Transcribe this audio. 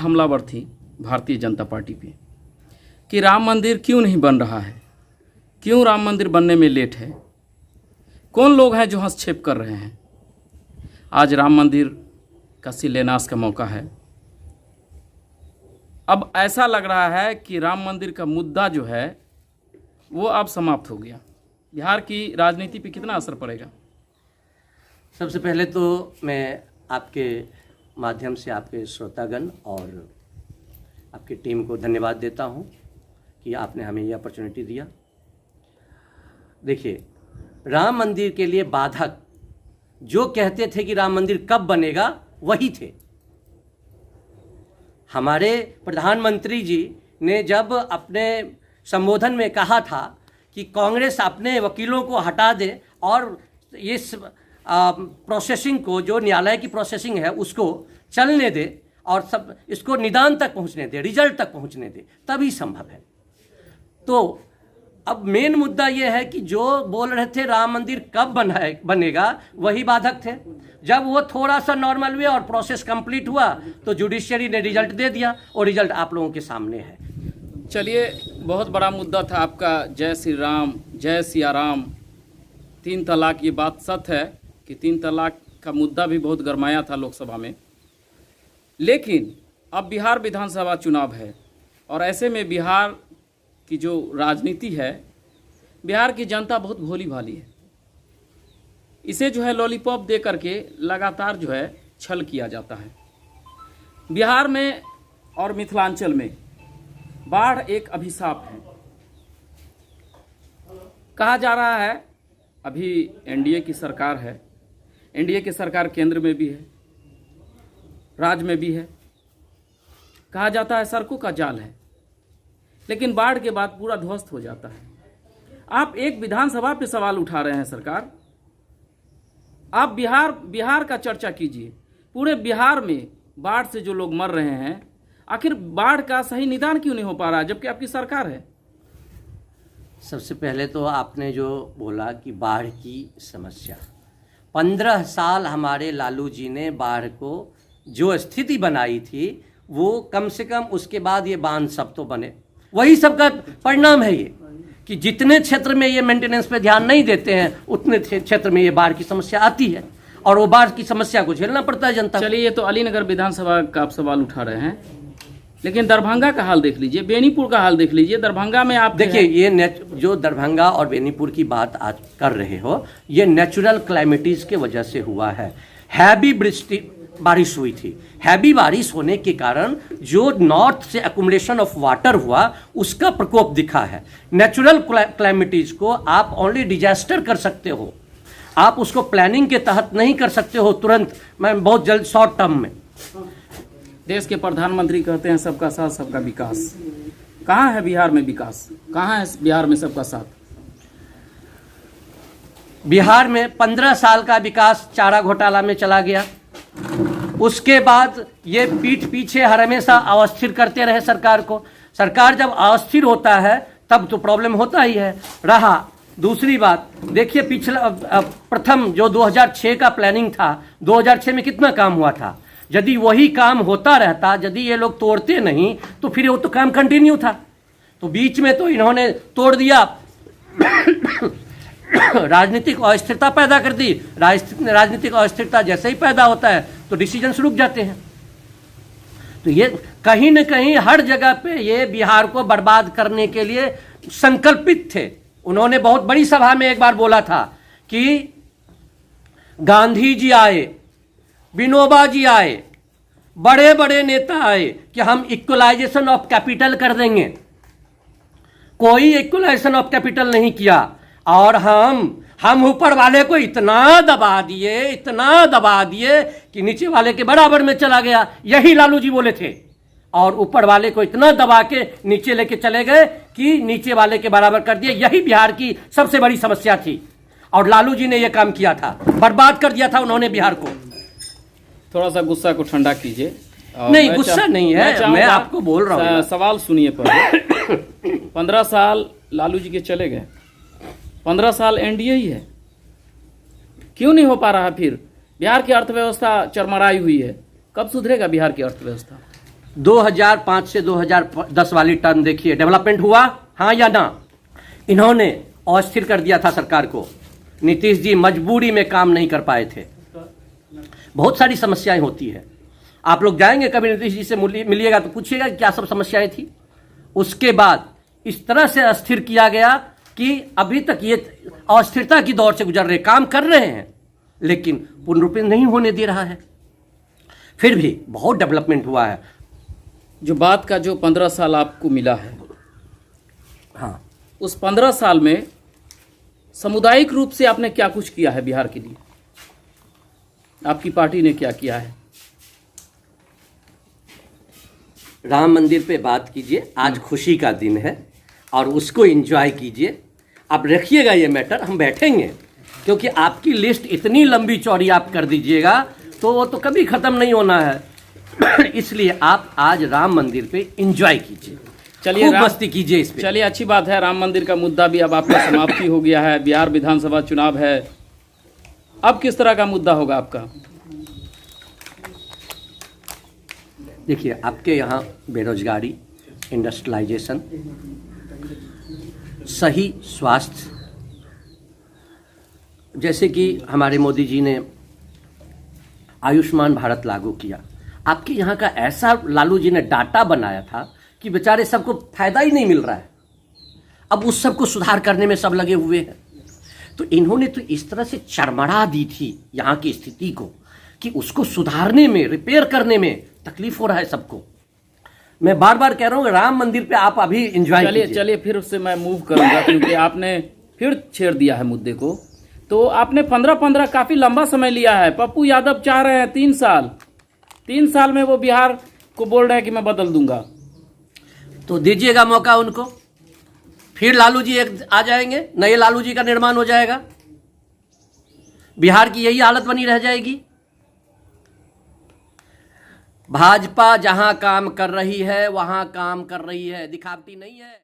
हमलावर थी भारतीय जनता पार्टी पे कि राम मंदिर क्यों नहीं बन रहा है, क्यों राम मंदिर बनने में लेट है, कौन लोग हैं जो हस्तक्षेप कर रहे हैं। आज राम मंदिर का शिलान्यास का मौका है। अब ऐसा लग रहा है कि राम मंदिर का मुद्दा जो है वो अब समाप्त हो गया। बिहार की राजनीति पे कितना असर पड़ेगा? सबसे पहले तो मैं आपके माध्यम से आपके श्रोतागण और आपकी टीम को धन्यवाद देता हूं कि आपने हमें यह अपॉर्चुनिटी दिया। देखिए, राम मंदिर के लिए बाधक जो कहते थे कि राम मंदिर कब बनेगा वही थे। हमारे प्रधानमंत्री जी ने जब अपने संबोधन में कहा था कि कांग्रेस अपने वकीलों को हटा दे और इस प्रोसेसिंग को, जो न्यायालय की प्रोसेसिंग है, उसको चलने दे और सब इसको निदान तक पहुंचने दे, रिजल्ट तक पहुंचने दे, तभी संभव है। तो अब मेन मुद्दा ये है कि जो बोल रहे थे राम मंदिर कब बनेगा वही बाधक थे। जब वो थोड़ा सा नॉर्मल हुआ और प्रोसेस कंप्लीट हुआ तो जुडिशियरी ने रिजल्ट दे दिया और रिजल्ट आप लोगों के सामने है। चलिए, बहुत बड़ा मुद्दा था आपका जय श्री राम, जय सिया राम, 3 तलाक। ये बात सत्य है कि 3 तलाक का मुद्दा भी बहुत गरमाया था लोकसभा में। लेकिन अब बिहार विधानसभा चुनाव है और ऐसे में बिहार की जो राजनीति है, बिहार की जनता बहुत भोली भाली है। इसे जो है लॉलीपॉप दे करके लगातार जो है छल किया जाता है। बिहार में और मिथिलांचल में बाढ़ एक अभिशाप है। कहा जा रहा है अभी एनडीए की सरकार है, एनडीए की सरकार केंद्र में भी है, राज्य में भी है। कहा जाता है सड़कों का जाल है, लेकिन बाढ़ के बाद पूरा ध्वस्त हो जाता है। आप एक विधानसभा पे सवाल उठा रहे हैं सरकार। आप बिहार का चर्चा कीजिए। पूरे बिहार में बाढ़ से जो लोग मर रहे हैं, आखिर बाढ़ का सही निदान क्यों नहीं हो पा रहा है जबकि आपकी सरकार है? सबसे पहले तो आपने जो बोला कि बाढ़ की समस्या, 15 साल हमारे लालू जी ने बाढ़ को जो स्थिति बनाई थी, वो कम से कम उसके बाद ये बांध सब तो बने। वही सबका परिणाम है ये कि जितने क्षेत्र में ये मेंटेनेंस पे ध्यान नहीं देते हैं उतने क्षेत्र में ये बाढ़ की समस्या आती है और वो बाढ़ की समस्या को झेलना पड़ता है जनता को। चलिए, ये तो अलीनगर विधानसभा का आप सवाल उठा रहे हैं, लेकिन दरभंगा का हाल देख लीजिए, बेनीपुर का हाल देख लीजिए। दरभंगा में आप देखिए, ये जो दरभंगा और बेनीपुर की बात आज कर रहे हो, ये नेचुरल क्लाइमेटीज के वजह से हुआ है। हैवी बारिश हुई थी। हैवी बारिश होने के कारण जो नॉर्थ से अकुमुलेशन ऑफ वाटर हुआ उसका प्रकोप दिखा है। नेचुरल क्लाइमेटीज को आप ओनली डिजास्टर कर सकते हो, आप उसको प्लानिंग के तहत नहीं कर सकते हो तुरंत, मैं बहुत जल्द शॉर्ट टर्म में। देश के प्रधानमंत्री कहते हैं सबका साथ सबका विकास। कहाँ है बिहार में विकास? कहाँ है बिहार में सबका साथ? बिहार में 15 साल का विकास चारा घोटाला में चला गया। उसके बाद ये पीठ पीछे हर हमेशा अवस्थिर करते रहे सरकार को। सरकार जब अस्थिर होता है तब तो प्रॉब्लम होता ही है। रहा दूसरी बात, देखिए पिछला प्रथम जो 2006 का प्लानिंग था, 2006 में कितना काम हुआ था। यदि वही काम होता रहता, यदि ये लोग तोड़ते नहीं तो फिर वो तो काम कंटिन्यू था। तो बीच में तो इन्होंने तोड़ दिया, राजनीतिक अस्थिरता पैदा कर दी। राजनीतिक अस्थिरता जैसे ही पैदा होता है तो डिसीजन रुक जाते हैं। तो ये कहीं न कहीं हर जगह पे ये बिहार को बर्बाद करने के लिए संकल्पित थे। उन्होंने बहुत बड़ी सभा में एक बार बोला था कि गांधी जी आए, विनोबा जी आए, बड़े बड़े नेता आए कि हम इक्वलाइजेशन ऑफ कैपिटल कर देंगे। कोई इक्वलाइजेशन ऑफ कैपिटल नहीं किया और हम ऊपर वाले को इतना दबा दिए कि नीचे वाले के बराबर में चला गया। यही लालू जी बोले थे। और ऊपर वाले को इतना दबा के नीचे लेके चले गए कि नीचे वाले के बराबर कर दिए। यही बिहार की सबसे बड़ी समस्या थी और लालू जी ने यह काम किया था, बर्बाद कर दिया था उन्होंने बिहार को। थोड़ा सा गुस्सा को ठंडा कीजिए। नहीं, गुस्सा नहीं है, मैं आपको बोल रहा हूँ। सवाल सुनिए पहले। 15 साल लालू जी के चले गए, 15 साल एनडीए ही है, क्यों नहीं हो पा रहा? फिर बिहार की अर्थव्यवस्था चरमराई हुई है, कब सुधरेगा बिहार की अर्थव्यवस्था? 2005 से 2010 वाली टर्म देखिए, डेवलपमेंट हुआ हाँ या ना? इन्होंने अस्थिर कर दिया था सरकार को। नीतीश जी मजबूरी में काम नहीं कर पाए थे। बहुत सारी समस्याएं होती है। आप लोग जाएंगे कभी नीतीश जी से मिलिएगा तो पूछिएगा क्या सब समस्याएं थी। उसके बाद इस तरह से अस्थिर किया गया कि अभी तक ये अस्थिरता की दौर से गुजर रहे, काम कर रहे हैं लेकिन पूर्ण रूप से नहीं होने दे रहा है। फिर भी बहुत डेवलपमेंट हुआ है। जो बात का जो 15 साल आपको मिला है, हाँ, उस 15 साल में सामुदायिक रूप से आपने क्या कुछ किया है बिहार के लिए? आपकी पार्टी ने क्या किया है? राम मंदिर पे बात कीजिए, आज खुशी का दिन है और उसको एंजॉय कीजिए। आप रखिएगा ये मैटर, हम बैठेंगे, क्योंकि आपकी लिस्ट इतनी लंबी चौड़ी आप कर दीजिएगा तो वो तो कभी ख़त्म नहीं होना है। इसलिए आप आज राम मंदिर पे एंजॉय कीजिए, चलिए मस्ती कीजिए इस पे। चलिए, अच्छी बात है। राम मंदिर का मुद्दा भी अब आपका समाप्ति हो गया है। बिहार विधानसभा चुनाव है, अब किस तरह का मुद्दा होगा आपका? देखिए, आपके यहाँ बेरोजगारी, इंडस्ट्रियलाइजेशन, सही स्वास्थ्य, जैसे कि हमारे मोदी जी ने आयुष्मान भारत लागू किया। आपके यहाँ का ऐसा लालू जी ने डाटा बनाया था कि बेचारे सबको फायदा ही नहीं मिल रहा है। अब उस सब को सुधार करने में सब लगे हुए हैं। तो इन्होंने तो इस तरह से चरमरा दी थी यहाँ की स्थिति को कि उसको सुधारने में, रिपेयर करने में तकलीफ हो रहा है सबको। मैं बार बार कह रहा हूँ राम मंदिर पे आप अभी एंजॉय कीजिए। चलिए फिर उससे मैं मूव करूंगा, क्योंकि आपने फिर छेड़ दिया है मुद्दे को। तो आपने 15 काफ़ी लंबा समय लिया है। पप्पू यादव चाह रहे हैं 3 साल। 3 साल में वो बिहार को बोल रहे हैं कि मैं बदल दूंगा। तो दीजिएगा मौका उनको, फिर लालू जी एक आ जाएंगे, नए लालू जी का निर्माण हो जाएगा, बिहार की यही हालत बनी रह जाएगी। भाजपा जहां काम कर रही है वहां काम कर रही है, दिखावटी नहीं है।